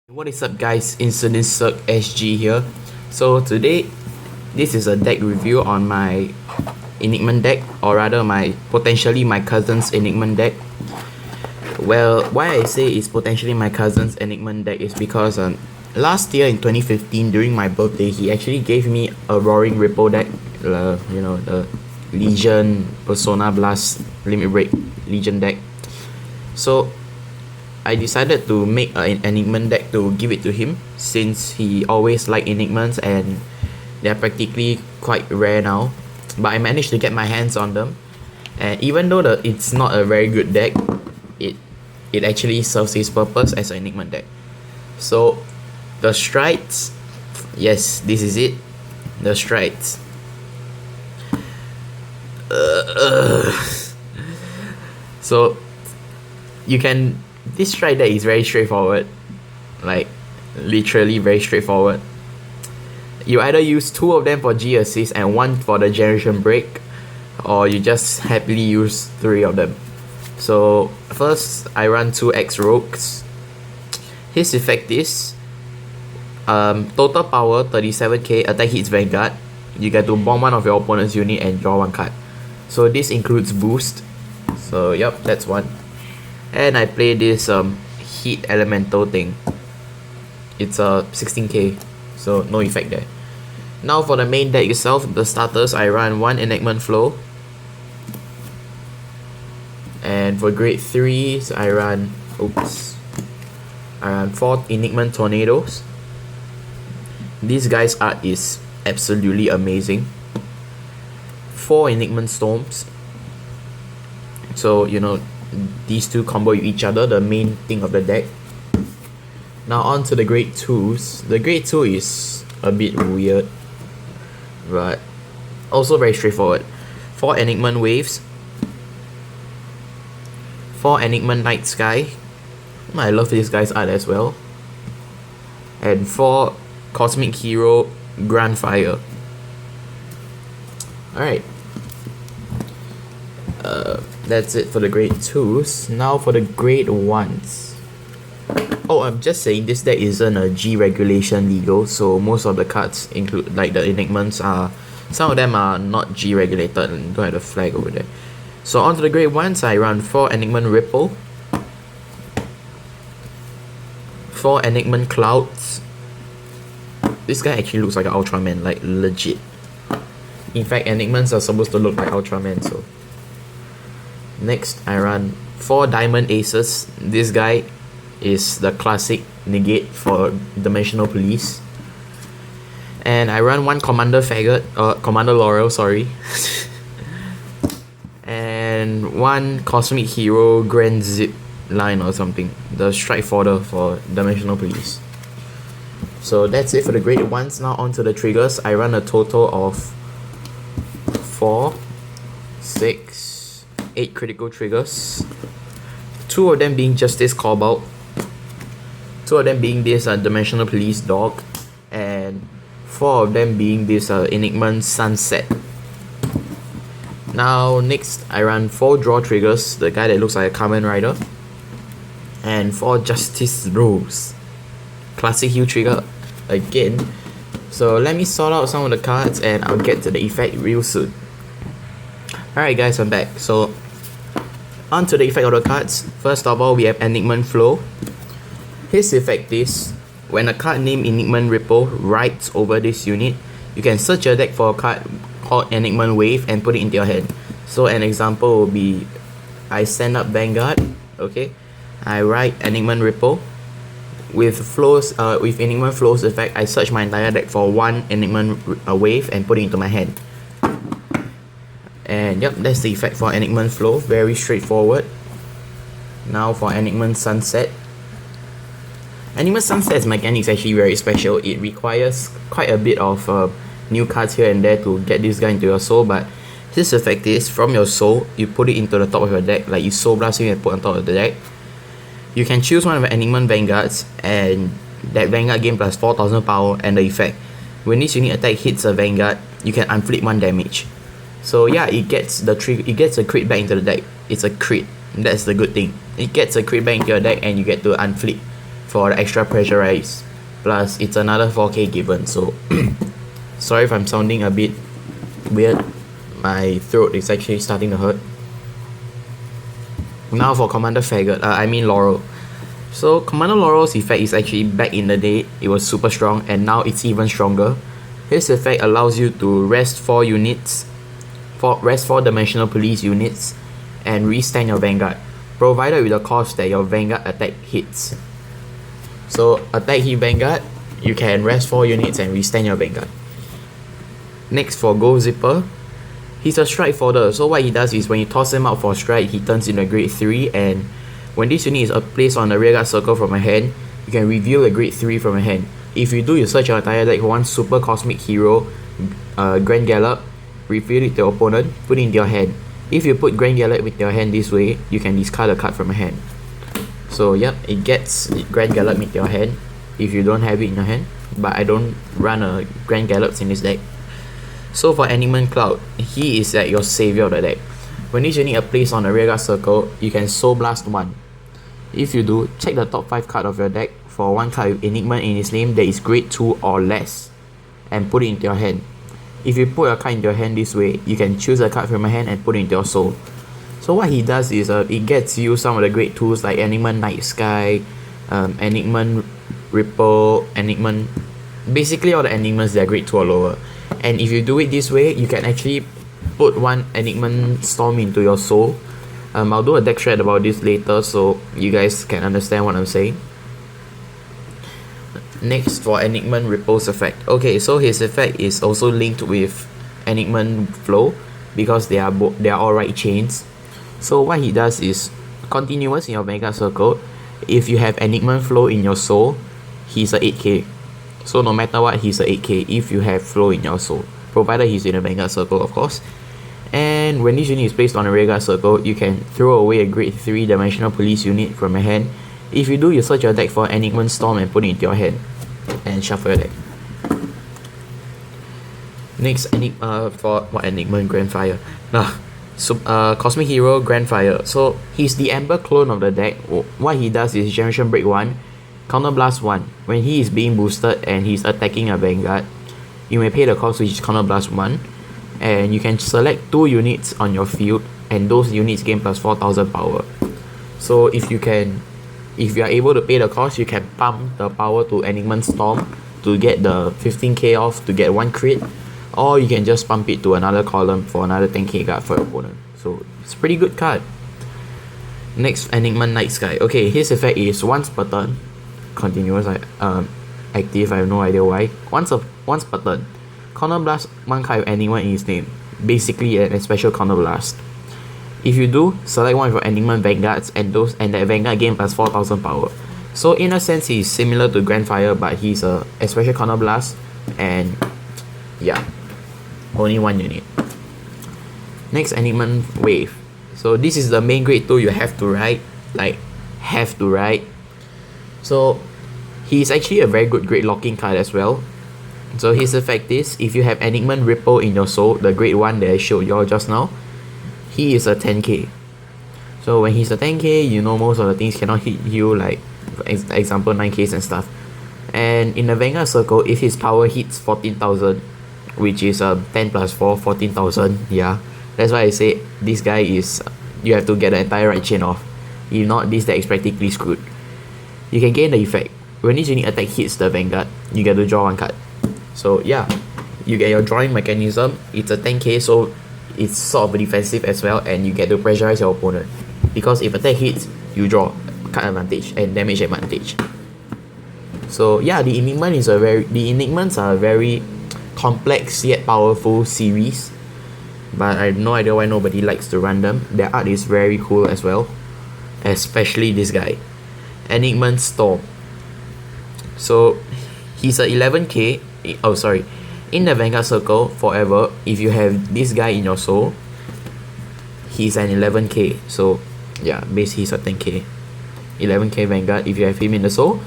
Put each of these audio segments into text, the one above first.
What is up guys, InseDinsCirqueSG here. So today, this is a deck review on my Enigman deck, or rather potentially my cousin's Enigman deck. Well, why I say it's potentially my cousin's Enigman deck is because last year in 2015 during my birthday, he actually gave me a Roaring Ripple deck, the Legion Persona Blast Limit Break Legion deck. So I decided to make an Enigman deck to give it to him, since he always liked Enigmans and they're practically quite rare now. But I managed to get my hands on them, and even though it's not a very good deck, it actually serves its purpose as an Enigman deck. So the strides, yes, this is it, the strides. So you can, this stride deck is very straightforward, like literally very straightforward. You either use 2 of them for G assist and 1 for the generation break, or you just happily use 3 of them. So first I run 2 X rogues. His effect is total power 37k, attack hits Vanguard. You get to bomb one of your opponent's unit and draw 1 card. So this includes boost. So yep, that's one. And I play this heat elemental thing. It's a 16k, so no effect there. Now for the main deck itself, the starters, I run 1 Enigman Flow. And for grade 3s, I run 4 Enigman Tornadoes. This guy's art is absolutely amazing. 4 Enigman Storms. So these two combo with each other, the main thing of the deck. Now on to the grade 2s. The grade 2 is a bit weird, but also very straightforward. 4 Enigman Waves, 4 Enigman Night Sky. I love this guy's art as well. And 4 Cosmic Hero Grand Fire. Alright. That's it for the grade 2s. Now for the grade 1s. Oh, I'm just saying, this deck isn't a G regulation legal, so most of the cards include, like the Enigmans, some of them are not G regulated and don't have the flag over there. So on to the grade 1s, I run 4 Enigman Ripple, 4 Enigman Clouds. This guy actually looks like an Ultraman, like legit. In fact, Enigmans are supposed to look like Ultraman, so. Next, I run 4 Diamond Aces. This guy is the classic negate for Dimensional Police. And I run 1 Commander Laurel, sorry. And 1 Cosmic Hero Grand Zip Line or something. The strike fodder for Dimensional Police. So that's it for the grade 1s. Now on to the triggers. I run a total of 4, 6, 8 critical triggers. 2 of them being Justice Cobalt, 2 of them being this Dimensional Police Dog, and 4 of them being this Enigman Sunset. Now next, I run 4 draw triggers, the guy that looks like a Kamen Rider, and 4 Justice Rose. Classic heal trigger again. So let me sort out some of the cards and I'll get to the effect real soon. Alright guys, I'm back. So on to the effect of the cards. First of all, we have Enigman Flow. His effect is, when a card named Enigman Ripple rides over this unit, you can search your deck for a card called Enigman Wave and put it into your hand. So an example will be, I send up Vanguard, okay, I ride Enigman Ripple. With Enigman Flow's effect, I search my entire deck for 1 Enigman Wave and put it into my hand. And yep, that's the effect for Enigman Flow, very straightforward. Now for Enigman Sunset. Enigman Sunset's mechanics actually very special. It requires quite a bit of new cards here and there to get this guy into your soul, but his effect is, from your soul, you put it into the top of your deck, like you soul blast him and put on top of the deck. You can choose one of the Enigman Vanguards, and that Vanguard gain plus 4000 power, and the effect, when this unit attack hits a Vanguard, you can unflip 1 damage. So yeah, it gets a crit back into the deck. It's a crit. That's the good thing. It gets a crit back into your deck and you get to unflip for the extra pressurize. Plus it's another 4k given, so sorry if I'm sounding a bit weird. My throat is actually starting to hurt. Now for Commander Faggot, Laurel. So Commander Laurel's effect is actually back in the day, it was super strong, and now it's even stronger. His effect allows you to rest 4 units, rest 4 dimensional police units, and restand your Vanguard, provided with the cost that your Vanguard attack hits. So attack hit Vanguard, you can rest 4 units and restand your Vanguard. Next for Gold Zipper, he's a strike fodder, so what he does is when you toss him out for strike, he turns into a grade 3, and when this unit is placed on the rearguard circle from a hand, you can reveal a grade 3 from a hand. If you do, you search your entire deck for one super cosmic hero, Grand Gallop, reveal it to your opponent, put it into your hand. If you put Grand Gallop with your hand this way, you can discard a card from a hand. So yep, it gets Grand Gallop with your hand if you don't have it in your hand, but I don't run a Grand Gallops in this deck. So for Enigman Cloud, he is like your savior of the deck. When this unit is placed on the rearguard circle, you can Soul Blast 1. If you do, check the top 5 card of your deck for one card with Enigman in its name that is grade 2 or less, and put it into your hand. If you put a card into your hand this way, you can choose a card from your hand and put it into your soul. So what he does is it gets you some of the grade 2s like Enigman Night Sky, Enigman Ripple, Enigman, basically all the Enigmans that are grade 2 or lower. And if you do it this way, you can actually put one Enigman Storm into your soul. I'll do a deck shred about this later so you guys can understand what I'm saying. Next for Enigman Ripple's effect. Okay, so his effect is also linked with Enigman Flow because they are all right chains. So what he does is continuous in your Vanguard circle. If you have Enigman Flow in your soul, he's a 8k. So no matter what, he's a 8k if you have Flow in your soul, provided he's in a Vanguard circle, of course. And when this unit is placed on a rearguard circle, you can throw away a grade 3 dimensional police unit from your hand. If you do, you search your deck for Enigman Storm and put it into your hand and shuffle your deck. Next, for what Enigman Grandfire? Cosmic Hero Grandfire. So he's the Ember clone of the deck. What he does is Generation Break 1, Counter Blast 1. When he is being boosted and he's attacking a Vanguard, you may pay the cost, which is Counter Blast 1. And you can select 2 units on your field, and those units gain plus 4000 power. So if you are able to pay the cost, you can pump the power to Enigman Storm to get the 15k off to get 1 crit, or you can just pump it to another column for another 10k guard for your opponent. So it's a pretty good card. Next, Enigman Night Sky. Okay, his effect is once per turn, continuous active, I have no idea why. Once per turn, Counter Blast 1 card with Enigman in his name, basically a special Counter Blast. If you do, select one of your Enigman Vanguards and that Vanguard gain plus 4000 power. So in a sense, he's similar to Grandfire, but he's a special Counter Blast, and yeah, only 1 unit. Next, Enigman Wave. So this is the main grade 2 you have to write, So he's actually a very good grade locking card as well. So his effect is, if you have Enigman Ripple in your soul, the grade 1 that I showed y'all just now, he is a 10k. So when he's a 10k, you know most of the things cannot hit you, like for example 9ks and stuff. And in the Vanguard circle, if his power hits 14,000, which is 10 plus 4, 14,000, yeah. That's why I say this guy is, you have to get the entire right chain off. If not, this deck is practically screwed. You can gain the effect. When this unit attack hits the Vanguard, you get to draw 1 card. So yeah, you get your drawing mechanism. It's a 10k, so it's sort of defensive as well, and you get to pressurize your opponent. Because if attack hits, you draw card advantage and damage advantage. So yeah, the Enigmans are a very complex yet powerful series, but I have no idea why nobody likes to run them. Their art is very cool as well, especially this guy, Enigman Storm. So he's a 11k. In the Vanguard circle forever, if you have this guy in your soul, he's an 11k. So yeah, basically he's a 10k, 11k Vanguard if you have him in the soul.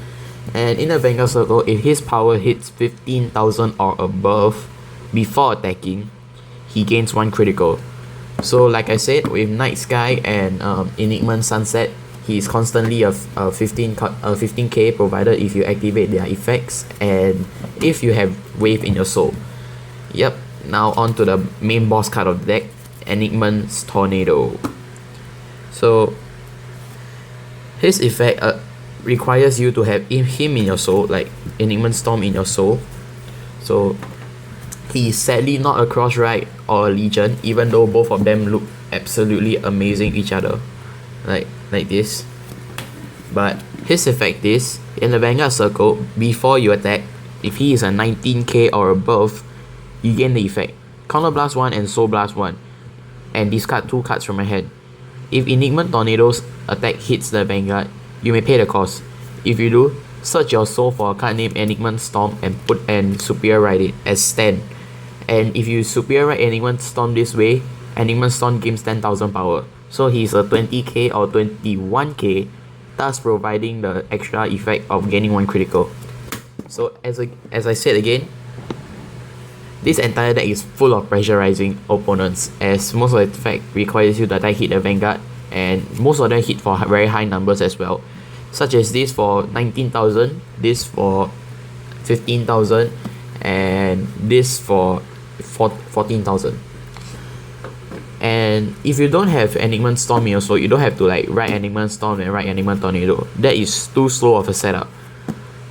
And in the Vanguard circle, if his power hits 15,000 or above before attacking, he gains 1 critical. So like I said, with Night Sky and Enigman Sunset, he's constantly a 15k provided if you activate their effects and if you have wave in your soul. Yep, now on to the main boss card of the deck, Enigman's Tornado. So his effect requires you to have him in your soul, like Enigman Storm in your soul. So he is sadly not a Crossrite or a Legion, even though both of them look absolutely amazing each other, like this. But his effect is, in the Vanguard circle, before you attack, if he is a 19k or above, you gain the effect Counter Blast 1 and Soul Blast 1 and discard 2 cards from your hand. If Enigman Tornado's attack hits the Vanguard, you may pay the cost. If you do, search your soul for a card named Enigman Storm and Superior Write it as stand. And if you Superior Write Enigman Storm this way, Enigman Storm gains 10,000 power. So he's a 20k or 21k, thus providing the extra effect of gaining 1 critical. So as I said again, this entire deck is full of pressurizing opponents, as most of the effect requires you to attack hit the Vanguard, and most of them hit for very high numbers as well, such as this for 19,000, this for 15,000, and this for 14,000. And if you don't have Enigman Storm in your soul, you don't have to like write Enigman Storm and write Enigman Tornado. That is too slow of a setup.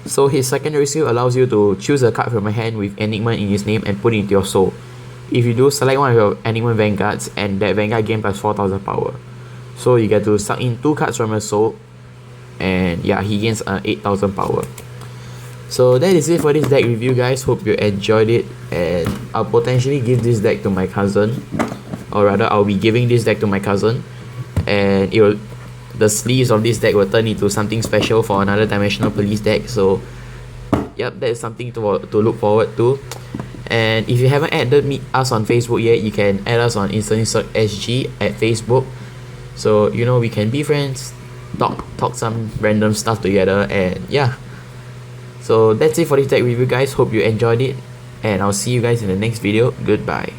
So his secondary skill allows you to choose a card from a hand with Enigman in his name and put it into your soul. If you do, select one of your Enigman Vanguards and that Vanguard gain plus 4,000 power. So you get to suck in 2 cards from your soul, and yeah, he gains 8,000 power. So that is it for this deck review, guys. Hope you enjoyed it, and I'll potentially give this deck to my cousin, or rather I'll be giving this deck to my cousin, and the sleeves of this deck will turn into something special for another Dimensional Police deck. So yep, that is something to look forward to. And if you haven't added us on Facebook yet, you can add us on InseDinsCirqueSG at Facebook. So you know, we can be friends, talk some random stuff together, and yeah. So that's it for this deck review, guys. Hope you enjoyed it, and I'll see you guys in the next video. Goodbye.